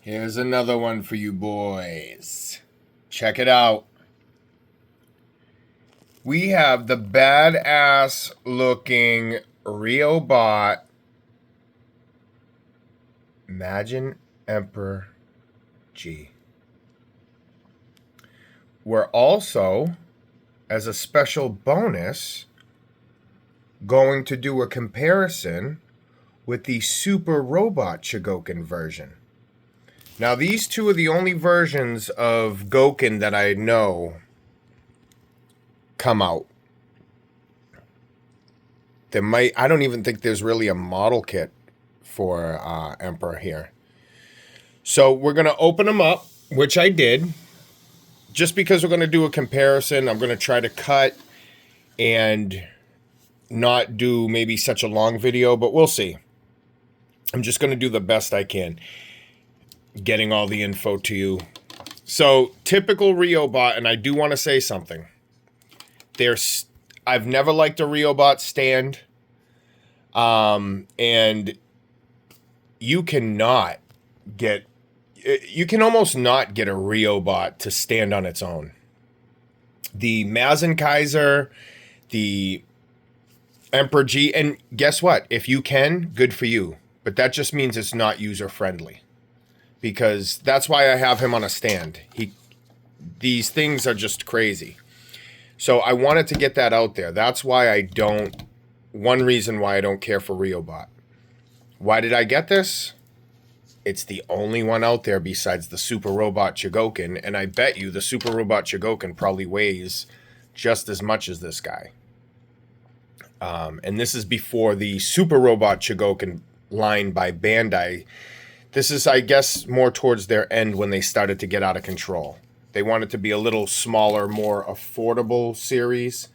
Here's another one for you boys. Check it out. We have the badass looking Riobot Mazin Emperor G. We're also, as a special bonus, going to do a comparison with the Super Robot Chogokin version. Now, these two are the only versions of Gokin that I know come out. I don't even think there's really a model kit for Emperor here. So we're going to open them up, which I did. Just because we're going to do a comparison, I'm going to try to cut and not do maybe such a long video, but we'll see. I'm just going to do the best I can, getting all the info to you. So, typical Riobot, and I do want to say something. I've never liked a Riobot stand. And you can almost not get a Riobot to stand on its own. The Mazin Kaiser, the Emperor G, and guess what? If you can, good for you. But that just means it's not user-friendly. Because that's why I have him on a stand. These things are just crazy. So I wanted to get that out there. That's why one reason why I don't care for Riobot. Why did I get this? It's the only one out there besides the Super Robot Chogokin, and I bet you the Super Robot Chogokin probably weighs just as much as this guy. And this is before the Super Robot Chogokin line by Bandai. This is, I guess, more towards their end when they started to get out of control. They wanted to be a little smaller, more affordable series,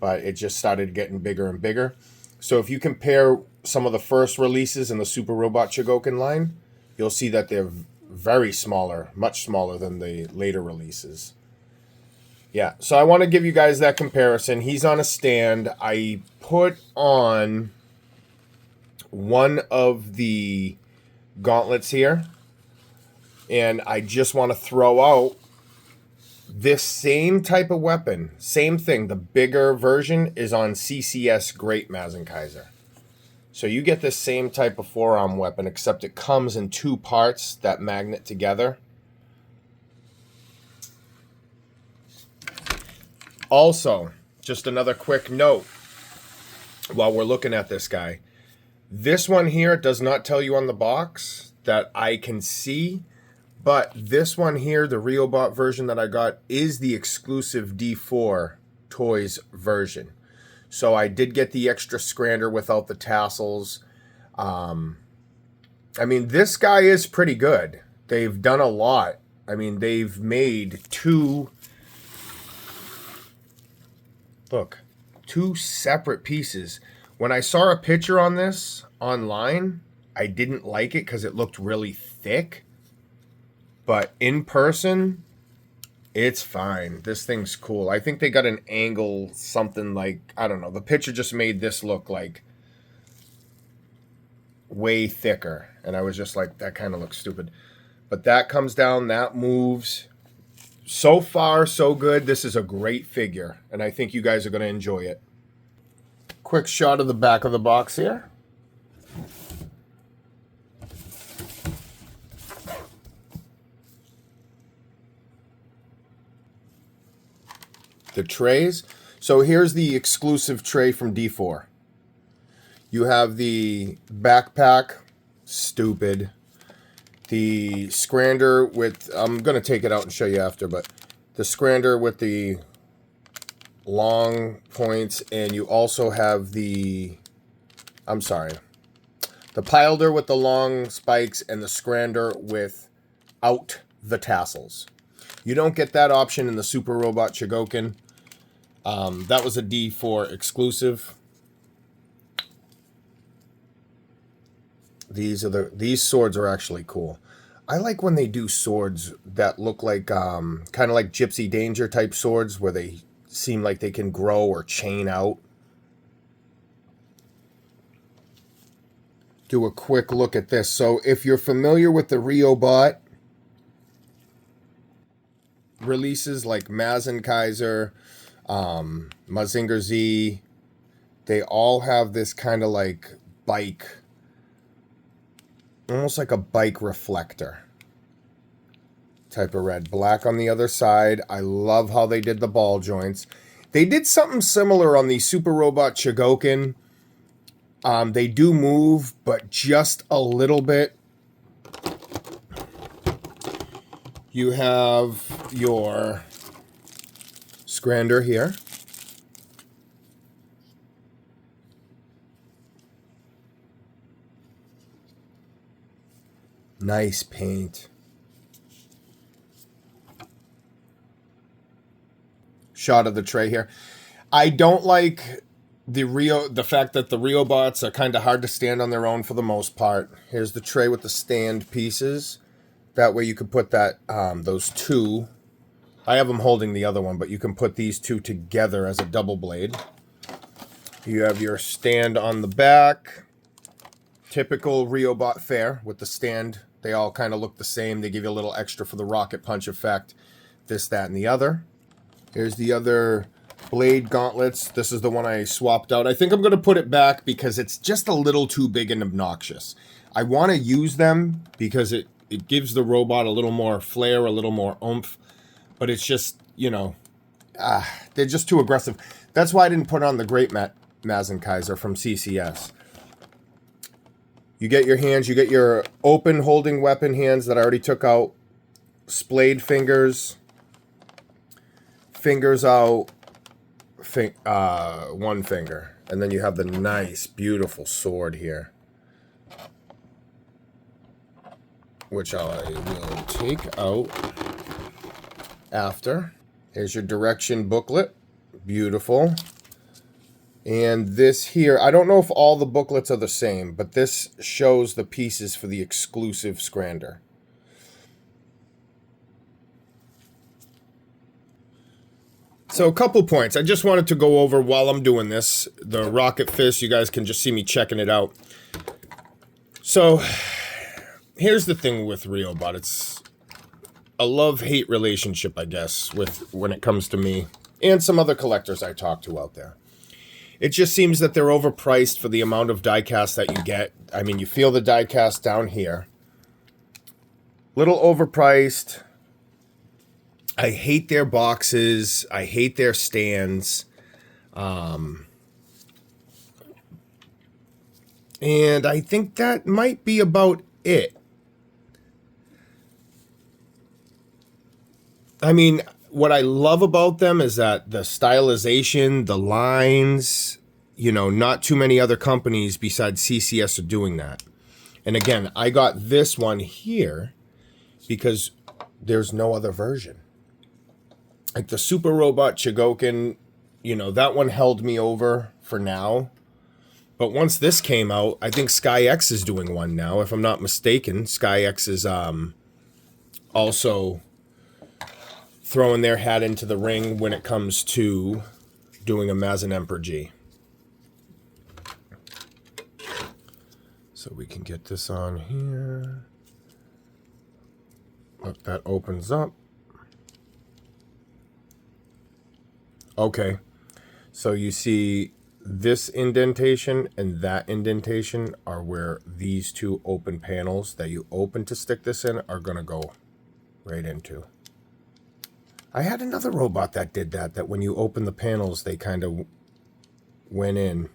but it just started getting bigger and bigger. So if you compare some of the first releases in the Super Robot Chogokin line, you'll see that they're very smaller, much smaller than the later releases. Yeah, so I want to give you guys that comparison. He's on a stand. I put on one of the gauntlets here, and I just want to throw out this same type of weapon. Same thing. The bigger version is on CCS Great Mazin Kaiser. So you get this same type of forearm weapon, except it comes in two parts that magnet together. Also, just another quick note while we're looking at this guy. This one here does not tell you on the box that I can see, but this one here, the Riobot version that I got, is the exclusive D4 Toys version. So I did get the extra scrander without the tassels. I mean, this guy is pretty good. They've done a lot. I mean, they've made two separate pieces. When I saw a picture on this online, I didn't like it because it looked really thick. But in person, it's fine. This thing's cool. I think they got an angle, something like, I don't know. The picture just made this look like way thicker. And I was just like, that kind of looks stupid. But that comes down, that moves. So far, so good. This is a great figure. And I think you guys are going to enjoy it. Quick shot of the back of the box here. The trays. So here's the exclusive tray from D4. You have the backpack, stupid. The scrander with, I'm going to take it out and show you after, but the scrander with the long points, and you also have the pilder with the long spikes and the scrander without the tassels. You don't get that option in the Super Robot Chogokin. That was a D4 exclusive. These swords are actually cool. I like when they do swords that look like kind of like Gypsy Danger type swords where they seem like they can grow or chain out. Do a quick look at this. So if you're familiar with the Riobot, releases like Mazin Kaiser, Mazinger Z, they all have this kind of like bike, almost like a bike reflector type of red. Black on the other side. I love how they did the ball joints. They did something similar on the Super Robot Chogokin. They do move, but just a little bit. You have your Scrander here. Nice paint. Shot of the tray here. I don't like the fact that the Riobots are kind of hard to stand on their own for the most part. Here's the tray with the stand pieces. That way you could put that those two. I have them holding the other one, but you can put these two together as a double blade. You have your stand on the back. Typical Riobot fare with the stand. They all kind of look the same. They give you a little extra for the rocket punch effect. This, that, and the other. Here's the other blade gauntlets. This is the one I swapped out. I think I'm going to put it back because it's just a little too big and obnoxious. I want to use them because it gives the robot a little more flair, a little more oomph. But it's just, you know, they're just too aggressive. That's why I didn't put on the Great Mazin Kaiser from CCS. You get your hands, you get your open holding weapon hands that I already took out. Splayed fingers. Fingers out. One finger. And then you have the nice, beautiful sword here. Which I will take out after. Here's your direction booklet. Beautiful. And this here, I don't know if all the booklets are the same, but this shows the pieces for the exclusive Scrander. So a couple points. I just wanted to go over while I'm doing this. The Rocket Fist, you guys can just see me checking it out. So here's the thing with Riobot. It's a love-hate relationship, I guess, with when it comes to me and some other collectors I talk to out there. It just seems that they're overpriced for the amount of diecast that you get. I mean, you feel the diecast down here. Little overpriced. I hate their boxes. I hate their stands. And I think that might be about it. I mean, what I love about them is that the stylization, the lines, you know, not too many other companies besides CCS are doing that. And again, I got this one here because there's no other version. Like the Super Robot Chogokin, you know, that one held me over for now. But once this came out, I think SkyX is doing one now, if I'm not mistaken. SkyX is also throwing their hat into the ring when it comes to doing a Mazin Emperor G. So we can get this on here. Look, that opens up. Okay. So you see this indentation and that indentation are where these two open panels that you open to stick this in are going to go right into. I had another robot that did that, that when you open the panels, they kind of went in.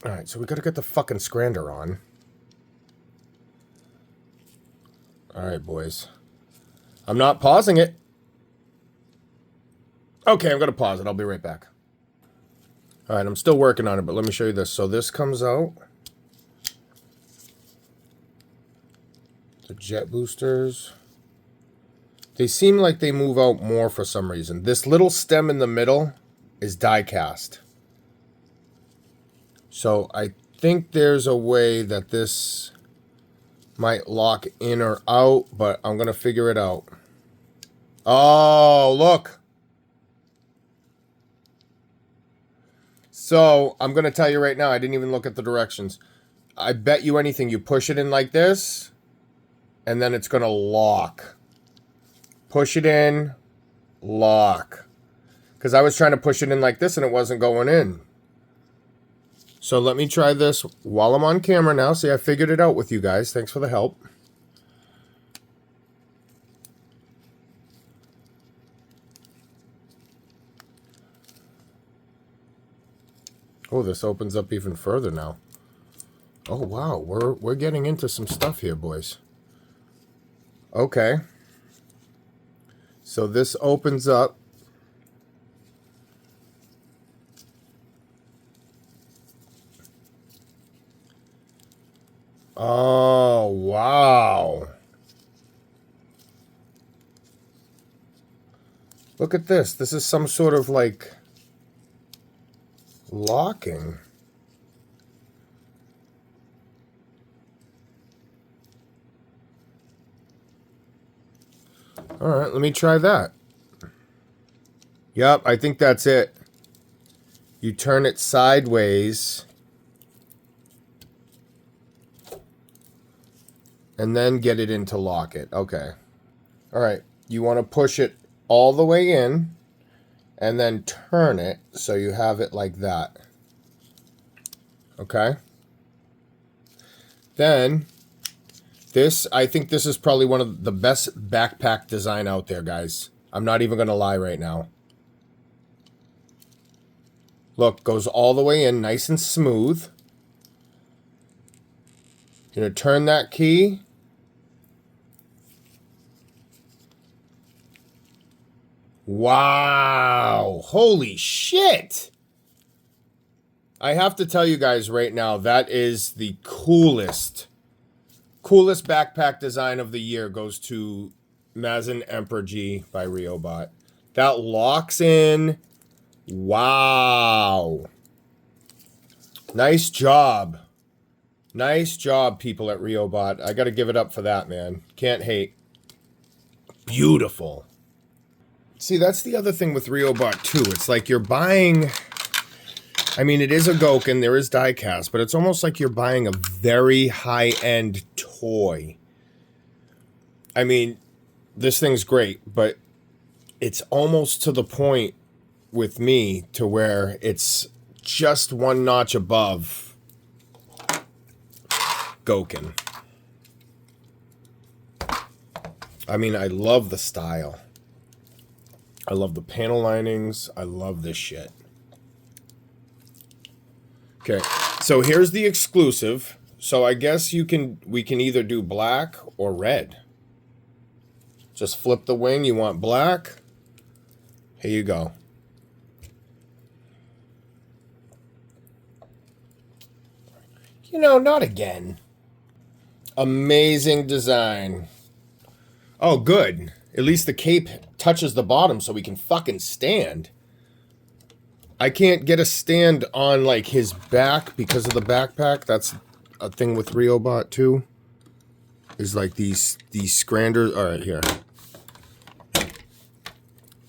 Alright, so we got to get the fucking Scrander on. Alright, boys. I'm not pausing it. Okay, I'm going to pause it. I'll be right back. Alright, I'm still working on it, but let me show you this. So this comes out. The jet boosters. They seem like they move out more for some reason. This little stem in the middle is die cast. So I think there's a way that this might lock in or out, but I'm going to figure it out. Oh, look. So I'm going to tell you right now, I didn't even look at the directions. I bet you anything, you push it in like this, and then it's going to lock. Push it in. Lock. Because I was trying to push it in like this and it wasn't going in. So let me try this while I'm on camera now. See, I figured it out with you guys. Thanks for the help. Oh, this opens up even further now. Oh, wow. We're getting into some stuff here, boys. Okay. So this opens up. Oh, wow. Look at this. This is some sort of like locking. All right, let me try that. Yep, I think that's it. You turn it sideways and then get it in to lock it. Okay. All right, you want to push it all the way in and then turn it so you have it like that. Okay? Then this, I think this is probably one of the best backpack design out there, guys. I'm not even going to lie right now. Look, goes all the way in, nice and smooth. You're going to turn that key. Wow. Holy shit. I have to tell you guys right now, that is the coolest backpack design of the year goes to Mazin Emperor G by Riobot. That locks in. Wow. Nice job. Nice job, people at Riobot. I got to give it up for that, man. Can't hate. Beautiful. See, that's the other thing with Riobot, too. It's like you're buying... I mean, it is a Goken, there is die-cast, but it's almost like you're buying a very high-end toy. I mean, this thing's great, but it's almost to the point with me to where it's just one notch above Goken. I mean, I love the style. I love the panel linings. I love this shit. Okay, so here's the exclusive. So I guess we can either do black or red. Just flip the wing. You want black? Here you go. You know, not again. Amazing design. Oh, good. At least the cape touches the bottom so we can fucking stand. I can't get a stand on, like, his back because of the backpack. That's a thing with Riobot, too. Is, like, these scranders. All right, here.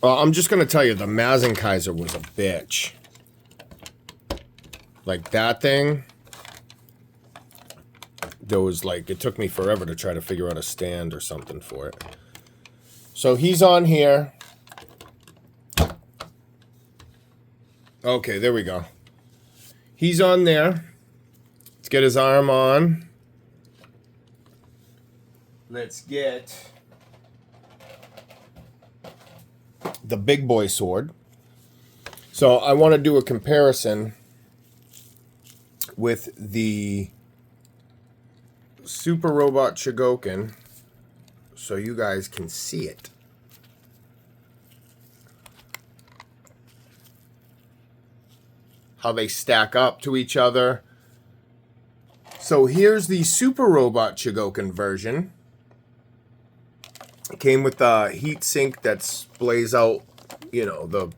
Well, I'm just going to tell you, the Mazin Kaiser was a bitch. Like, that thing. There was, like, it took me forever to try to figure out a stand or something for it. So, he's on here. Okay, there we go. He's on there. Let's get his arm on. Let's get the big boy sword. So I want to do a comparison with the Super Robot Chogokin so you guys can see it. How they stack up to each other. So here's the Super Robot Chogokin version. It came with a heat sink that splays out, you know, the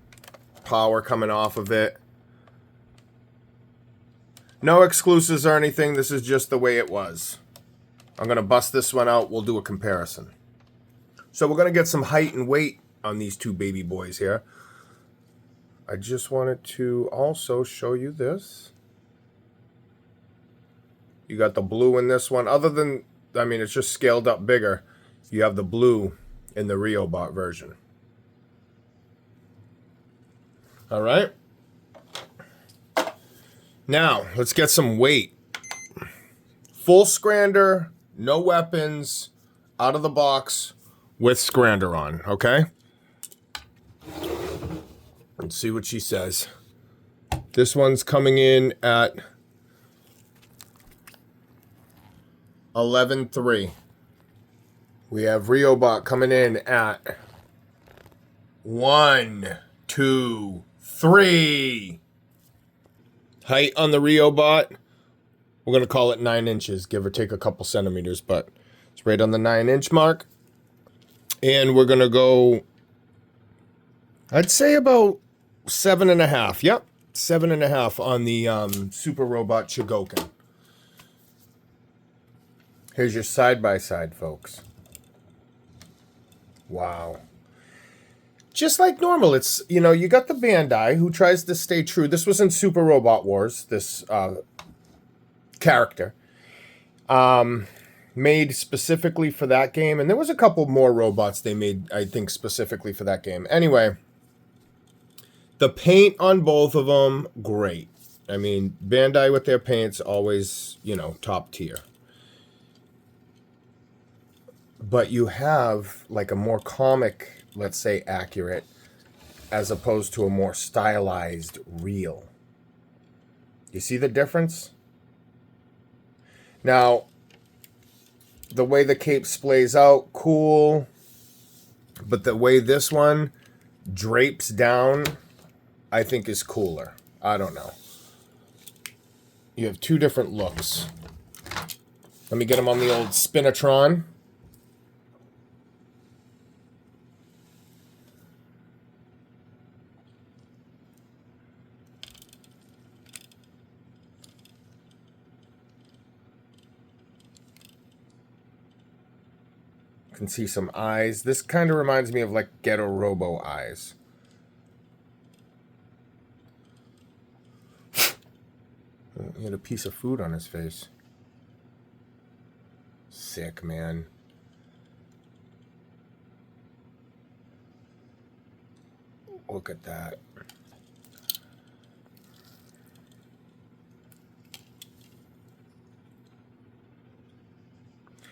power coming off of it. No exclusives or anything. This is just the way it was. I'm going to bust this one out. We'll do a comparison. So we're going to get some height and weight on these two baby boys here. I just wanted to also show you this. You got the blue in this one. Other than, I mean, it's just scaled up bigger. You have the blue in the Riobot version. All right. Now, let's get some weight. Full Scrander, no weapons, out of the box with Scrander on, okay? Let's see what she says. This one's coming in at 11.3. We have Riobot coming in at 1, 2, 3. Height on the Riobot, we're going to call it 9 inches, give or take a couple centimeters, but it's right on the 9-inch mark. And we're going to go, I'd say about 7.5. Yep, 7.5 on the Super Robot Chogokin. Here's your side-by-side, folks. Wow. Just like normal, it's, you know, you got the Bandai who tries to stay true. This was in Super Robot Wars, this character. Made specifically for that game. And there was a couple more robots they made, I think, specifically for that game. Anyway, the paint on both of them, great. I mean, Bandai with their paints, always, you know, top tier. But you have, like, a more comic, let's say, accurate, as opposed to a more stylized real. You see the difference? Now, the way the cape splays out, cool. But the way this one drapes down, I think is cooler. I don't know. You have two different looks. Let me get them on the old Spinatron. Can see some eyes. This kind of reminds me of like Ghetto Robo eyes. He had a piece of food on his face. Sick, man. Look at that.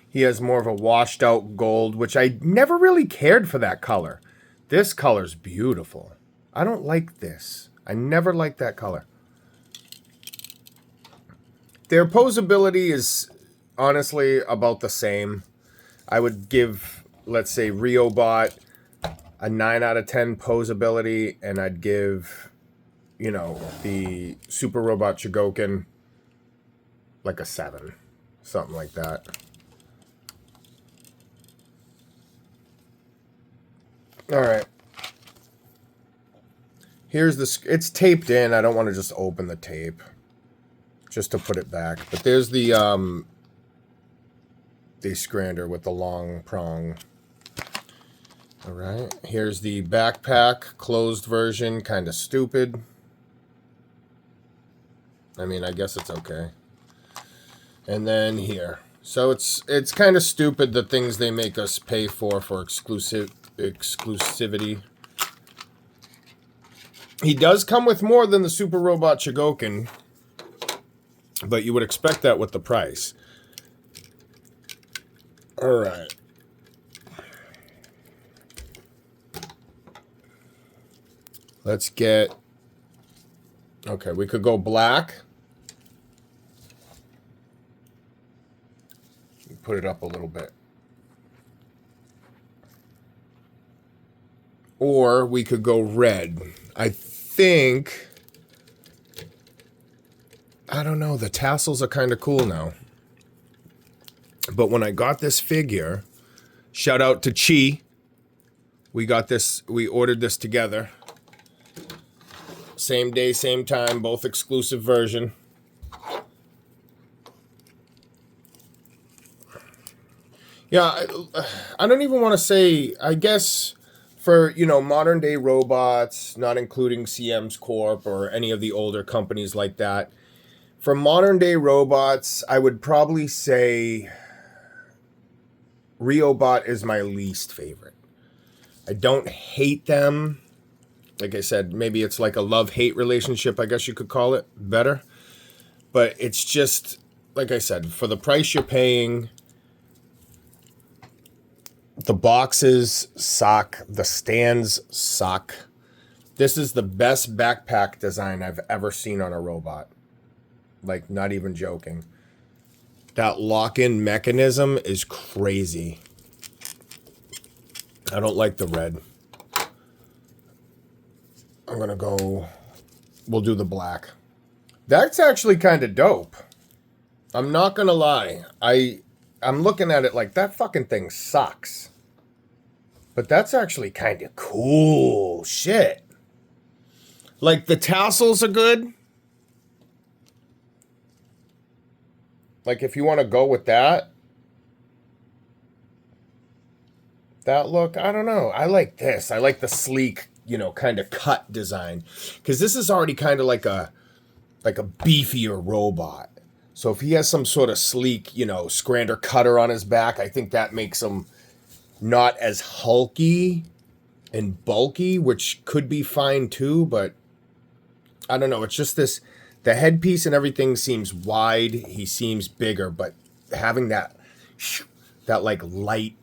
He has more of a washed out gold, which I never really cared for that color. This color's beautiful. I don't like this. I never liked that color. Their posability is honestly about the same. I would give, let's say, Riobot a 9 out of 10 posability, and I'd give, you know, the Super Robot Chogokin like a 7. Something like that. All right. Here's the... It's taped in. I don't want to just open the tape. Just to put it back. But there's the Scrander with the long prong. All right. Here's the backpack. Closed version. Kind of stupid. I mean, I guess it's okay. And then here. So it's kind of stupid the things they make us pay for exclusivity. He does come with more than the Super Robot Chogokin, but you would expect that with the price. All right. Let's get... Okay, we could go black. Put it up a little bit. Or we could go red. I think... I don't know. The tassels are kind of cool now. But when I got this figure, shout out to Chi. We got this. We ordered this together. Same day, same time. Both exclusive version. Yeah, I don't even want to say... I guess... For, you know, modern day robots, not including CM's Corp or any of the older companies like that. For modern day robots, I would probably say Riobot is my least favorite. I don't hate them. Like I said, maybe it's like a love-hate relationship, I guess you could call it better. But it's just, like I said, for the price you're paying, the boxes suck. The stands suck. This is the best backpack design I've ever seen on a robot. Like, not even joking. That lock-in mechanism is crazy. I don't like the red. I'm going to go... We'll do the black. That's actually kind of dope. I'm not going to lie. I'm looking at it like, that fucking thing sucks. But that's actually kind of cool shit. Like, the tassels are good. Like, if you want to go with that look, I don't know. I like this. I like the sleek, you know, kind of cut design. Because this is already kind of like a beefier robot. So if he has some sort of sleek, you know, Scrander cutter on his back, I think that makes him not as hulky and bulky, which could be fine too, but I don't know. It's just this, the headpiece and everything seems wide. He seems bigger, but having that like light,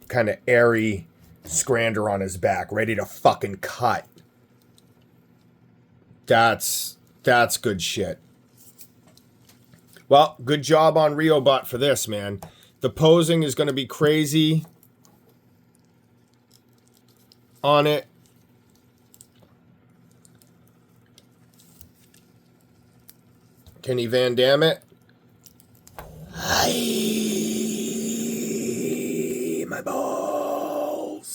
kind of airy Scrander on his back, ready to fucking cut. That's good shit. Well, good job on Riobot for this, man. The posing is going to be crazy on it. Can he Van Damme it? Hi, my balls.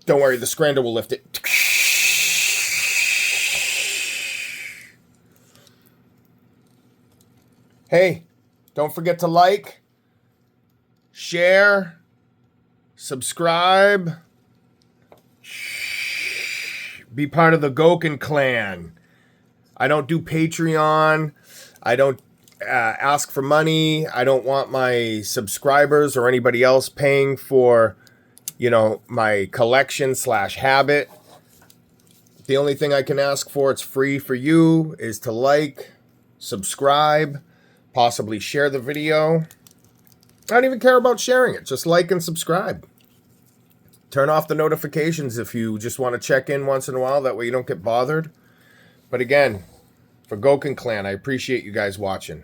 Don't worry, the Scrander will lift it. Hey, don't forget to like, share, subscribe, be part of the Goken clan. I don't do Patreon. I don't ask for money. I don't want my subscribers or anybody else paying for, you know, my collection / habit. The only thing I can ask for, it's free for you, is to like, subscribe, possibly share the video. I don't even care about sharing it. Just like and subscribe. Turn off the notifications if you just want to check in once in a while. That way you don't get bothered. But again, for Goken Clan, I appreciate you guys watching.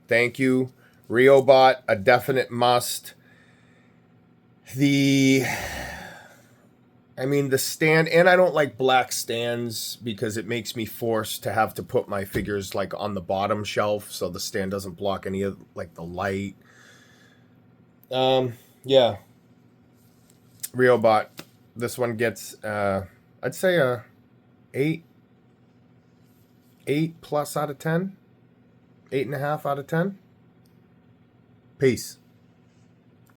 Thank you. Riobot, a definite must. The stand, and I don't like black stands because it makes me forced to have to put my figures like on the bottom shelf so the stand doesn't block any of like the light. Yeah. Riobot. This one gets I'd say a 8 plus out of 10. 8.5 out of 10. Peace.